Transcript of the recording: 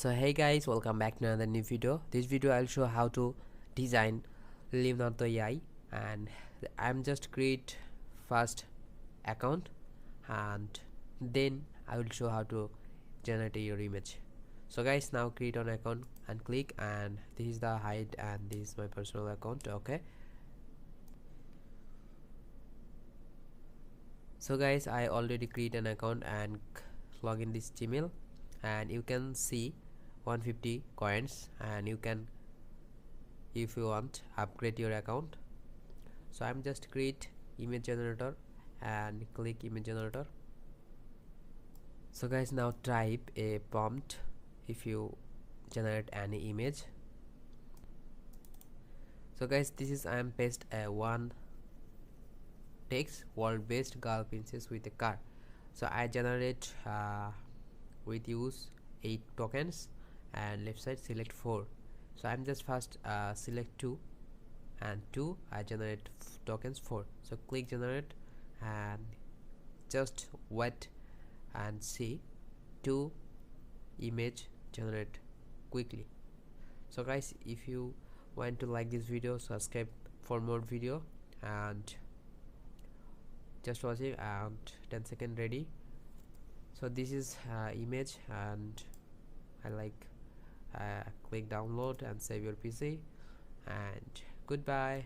So hey guys, welcome back to another new video. This video I'll show how to design Leonardo AI, and I'm just create first account and then I will show how to generate your image. So guys, now create an account and click, and this is the hide and this is my personal account. Okay, so guys, I already create an account and log in this Gmail, and you can see 150 coins, and you can, if you want, upgrade your account. So I'm just create image generator and click image generator. So guys, now type a prompt if you generate any image. So guys, this is I am paste a one text world based girl princess with a car. So I generate with use 8 tokens, and left side select 4. So I'm just first select 2, and 2 I generate tokens 4. So click generate and just wait and see 2 image generate quickly. So guys, if you want to like this video, subscribe for more video, and just watching, and 10 seconds ready. So this is image, and I like click download and save your PC, and goodbye.